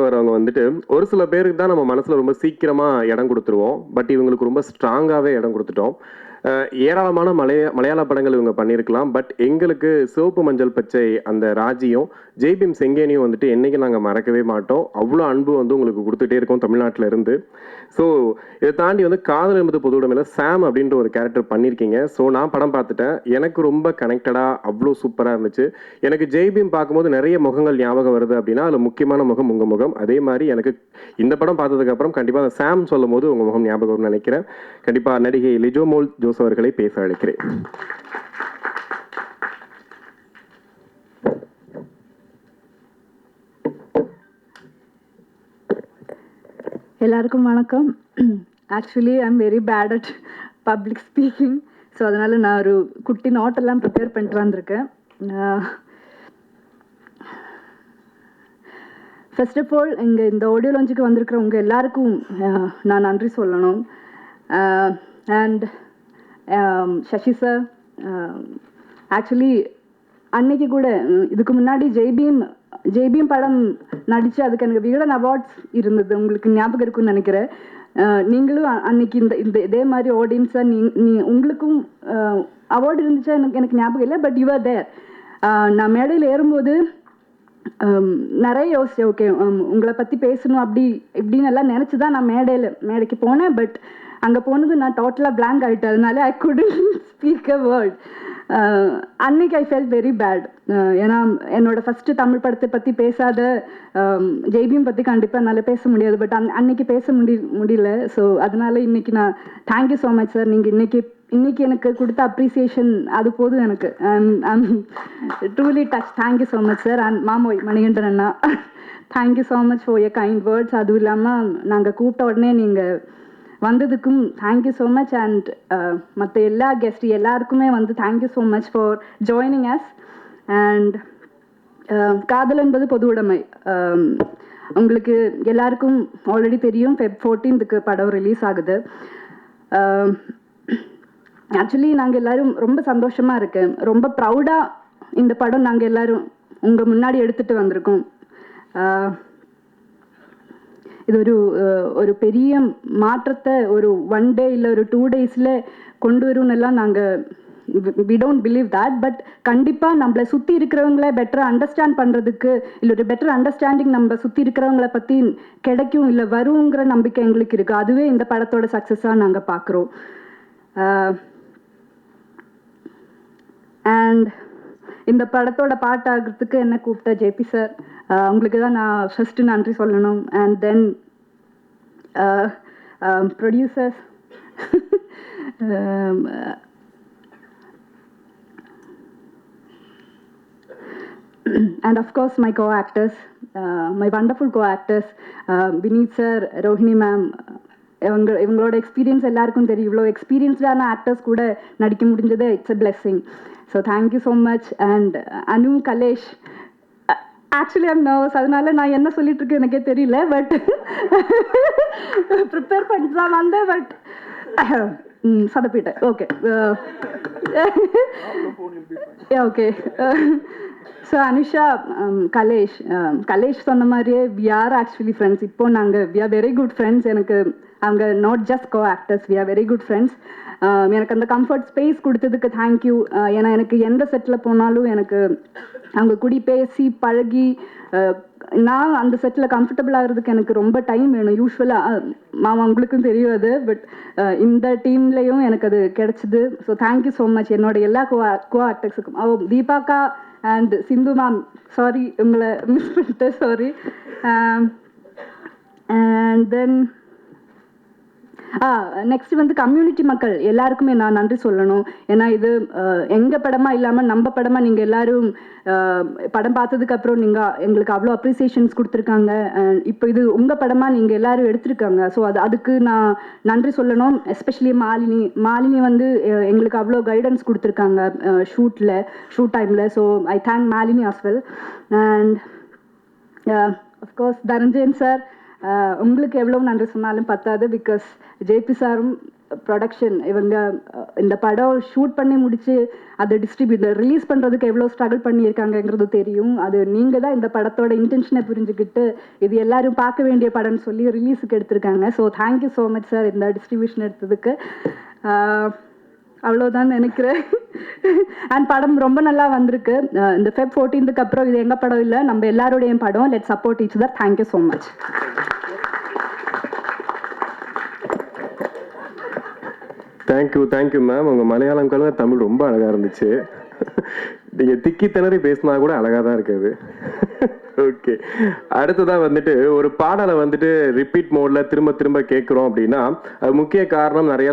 வரவங்க வந்துட்டு ஒரு சில பேருக்கு தான் நம்ம மனசுல ரொம்ப சீக்கிரமா இடம் கொடுத்துருவோம். பட் இவங்களுக்கு ரொம்ப ஸ்ட்ராங்காவே இடம் கொடுத்துட்டோம். ஏராளமான மலையாள படங்கள் இவங்க பண்ணியிருக்கலாம். பட் எங்களுக்கு சிவப்பு மஞ்சள் பச்சை அந்த ராஜியும் ஜெய்பீம் செங்கேனியும் வந்துட்டு என்னைக்கு நாங்கள் மறக்கவே மாட்டோம். அவ்வளோ அன்பு வந்து உங்களுக்கு கொடுத்துட்டே இருக்கோம் தமிழ்நாட்டில இருந்து. ஸோ இதை தாண்டி வந்து காதல் என்பது பொது உடைமையில சாம் அப்படின்ற ஒரு கேரக்டர் பண்ணியிருக்கீங்க. ஸோ நான் படம் பார்த்துட்டேன். எனக்கு ரொம்ப கனெக்டடாக அவ்வளோ சூப்பராக இருந்துச்சு. எனக்கு ஜெய்பீம் பார்க்கும்போது நிறைய முகங்கள் ஞாபகம் வருது அப்படின்னா அதில் முக்கியமான முகம் உங்கள் முகம். அதே மாதிரி எனக்கு இந்த படம் பார்த்ததுக்கப்புறம் கண்டிப்பாக அந்த சாம் சொல்லும் போது உங்கள் முகம் ஞாபகம் வரும்னு நினைக்கிறேன். கண்டிப்பாக நடிகை லிஜோமோல் ஜோஸ் அவர்களை பேச அழைக்கிறேன். எல்லாருக்கும் வணக்கம். Actually I am very bad at public speaking. So அதனால் நான் ஒரு குட்டி நோட்டெல்லாம் ப்ரிப்பேர் பண்ணிட்டு வந்திருக்கேன். ஃபர்ஸ்ட் ஆஃப் ஆல் இங்கே இந்த ஆடியோ லான்ச்சுக்கு வந்திருக்கிறவங்க எல்லாருக்கும் நான் நன்றி சொல்லணும். அண்ட் சசி சார், ஆக்சுவலி அன்னைக்கு கூட இதுக்கு முன்னாடி ஜெய்பீம் படம் நடித்து அதுக்கு எனக்கு விகடன் அவார்ட்ஸ் இருந்தது, உங்களுக்கு ஞாபகம் இருக்குன்னு நினைக்கிறேன். நீங்களும் அன்னைக்கு இந்த இதே மாதிரி ஆடியன்ஸாக உங்களுக்கும் அவார்டு இருந்துச்சா எனக்கு ஞாபகம் இல்லை. But you are there. நான் மேடையில் ஏறும்போது நிறைய யோசிச்சேன். ஓகே, உங்களை பற்றி பேசணும் அப்படி இப்படின்னு எல்லாம் நினச்சி தான் நான் மேடைக்கு போனேன். பட் அங்கே போனது நான் டோட்டலாக பிளாங்க் ஆகிட்டேன். அதனால ஐ குடன்ட் ஸ்பீக் அ வேர்ட். அன்னைக்கு ஐ ஃபெல்ட் வெரி பேட். ஏன்னா என்னோட ஃபஸ்ட்டு தமிழ் படத்தை பற்றி பேசாத ஜெய்பீம் பற்றி கண்டிப்பாக என்னால் பேச முடியாது. பட் அன்னைக்கு பேச முடியல. ஸோ அதனால இன்னைக்கு நான் தேங்க்யூ ஸோ மச் சார். நீங்கள் இன்னைக்கு எனக்கு கொடுத்த அப்ரிசியேஷன் அது போதும் எனக்கு. I'm truly touch. Thank you so much sir. And மாமோய் மணிகண்டன் அண்ணா, thank you so much for your kind words. அதுவும் இல்லாமல் நாங்கள் கூப்பிட்ட உடனே நீங்கள் வந்ததுக்கும் தேங்க்யூ ஸோ மச். அண்ட் மற்ற எல்லா கெஸ்ட் எல்லாருக்குமே வந்து thank you so much for joining us. And காதல் என்பது பொது உடைமை. உங்களுக்கு எல்லாருக்கும் ஆல்ரெடி தெரியும், Feb 14th படம் ரிலீஸ் ஆகுது. ஆக்சுவலி நாங்கள் எல்லோரும் ரொம்ப சந்தோஷமாக இருக்கேன். ரொம்ப ப்ரௌடாக இந்த படம் நாங்கள் எல்லோரும் உங்கள் முன்னாடி எடுத்துகிட்டு வந்திருக்கோம். இது ஒரு பெரிய மாற்றத்தை ஒரு 1 day இல்லை ஒரு 2 days கொண்டு வரும்னெல்லாம் நாங்கள் we don't believe that. But கண்டிப்பாக நம்மளை சுற்றி இருக்கிறவங்கள பெட்டராக அண்டர்ஸ்டாண்ட் பண்ணுறதுக்கு இல்லை ஒரு பெட்டர் அண்டர்ஸ்டாண்டிங் நம்ம சுற்றி இருக்கிறவங்கள பற்றி கிடைக்கும் இல்லை வருங்கிற நம்பிக்கை எங்களுக்கு இருக்குது. அதுவே இந்த படத்தோட சக்ஸஸாக நாங்கள் பார்க்குறோம். அண்ட் இந்த படத்தோட பாட்டாகிறதுக்கு என்ன கூப்பிட்ட ஜேபி சார், உங்களுக்கு தான் நான் ஃபஸ்ட்டு நன்றி சொல்லணும். And then producers, and of course my co-actors, my wonderful co-actors, Vineet sir, Rohini ma'am. இவங்களோட எக்ஸ்பீரியன்ஸ் எல்லாருக்கும் தெரியும். இவ்வளோ எக்ஸ்பீரியன்ஸ்டான ஆக்டர்ஸ் கூட நடிக்க முடிஞ்சது it's a blessing. So thank you so much. And Anu, Kalesh, actually I'm nervous. அதனால நான் என்ன சொல்லிட்டு இருக்கேன் எனக்கே தெரியல. பட் ப்ரிப்பேர் பண்ணிட்டு தான் வந்தேன். பட் சொதப்பிட்டேன். Okay okay. So Anusha, Kalesh சொன்ன மாதிரியே வி ஆர் ஆக்சுவலி ஃப்ரெண்ட்ஸ். இப்போ we are very good friends. எனக்கு அவங்க not just co actors, we are very good friends. எனக்கு அந்த கம்ஃபர்ட் ஸ்பேஸ் கொடுத்ததுக்கு தேங்க்யூ. ஏன்னா எனக்கு எந்த செட்டில் போனாலும் எனக்கு அவங்க கூடி பேசி பழகி நான் அந்த செட்டில் கம்ஃபர்டபுள் ஆகிறதுக்கு எனக்கு ரொம்ப டைம் வேணும். யூஸ்வலாக மாமா உங்களுக்கும் தெரியும் அது. பட் இந்த டீம்லேயும் எனக்கு அது கிடச்சிது. ஸோ தேங்க்யூ ஸோ மச் என்னோட எல்லா கோ ஆக்டர்ஸுக்கும். தீபாக்கா அண்ட் சிந்து மேம், சாரி உங்களை மிஸ் பண்ணிட்டேன், சாரி. அண்ட் தென் நெக்ஸ்ட் வந்து கம்யூனிட்டி மக்கள் எல்லாருக்குமே நான் நன்றி சொல்லணும். ஏன்னா இது எங்கள் படமாக இல்லாமல் நம்ம படமாக நீங்கள் எல்லோரும் படம் பார்த்ததுக்கப்புறம் நீங்கள் எங்களுக்கு அவ்வளோ அப்ரிசியேஷன்ஸ் கொடுத்துருக்காங்க. இப்போ இது உங்கள் படமாக நீங்கள் எல்லோரும் எடுத்திருக்காங்க. ஸோ அதுக்கு நான் நன்றி சொல்லணும். எஸ்பெஷலி மாலினி வந்து எங்களுக்கு அவ்வளோ கைடன்ஸ் கொடுத்துருக்காங்க ஷூட் டைமில். So I thank Malini as well. And of course Dhananjayan sir, உங்களுக்கு எவ்வளோ நன்றி சொன்னாலும் பத்தாது. பிகாஸ் ஜேபி சாரும் ப்ரொடக்ஷன் இவங்க இந்த படம் ஷூட் பண்ணி முடிச்சு அதை ரிலீஸ் பண்ணுறதுக்கு எவ்வளோ ஸ்ட்ரகிள் பண்ணியிருக்காங்கங்கிறது தெரியும். அது நீங்கள் தான் இந்த படத்தோட இன்டென்ஷனை புரிஞ்சுக்கிட்டு இது எல்லாரும் பார்க்க வேண்டிய படம்னு சொல்லி ரிலீஸுக்கு எடுத்திருக்காங்க. So thank you so much sir இந்த டிஸ்ட்ரிபியூஷன் எடுத்ததுக்கு. அவ்வளோதான் நினைக்கிறேன். அண்ட் படம் ரொம்ப நல்லா வந்திருக்கு. இந்த Feb 14th அப்புறம் இது எங்கள் படம் இல்லை, நம்ம எல்லாருடைய படம். Let support each other. Thank you so much. Thank you ma'am. உங்கள் மலையாளம் கலந்த தமிழ் ரொம்ப அழகாக இருந்துச்சு. நீங்கள் திக்கி திணறி பேசினா கூட அழகாக தான் இருக்குது. ஓகே, அடுத்ததாக வந்துட்டு ஒரு பாடலை வந்துட்டு ரிப்பீட் மோடில் திரும்ப திரும்ப கேட்குறோம் அப்படின்னா அது முக்கிய காரணம் நிறைய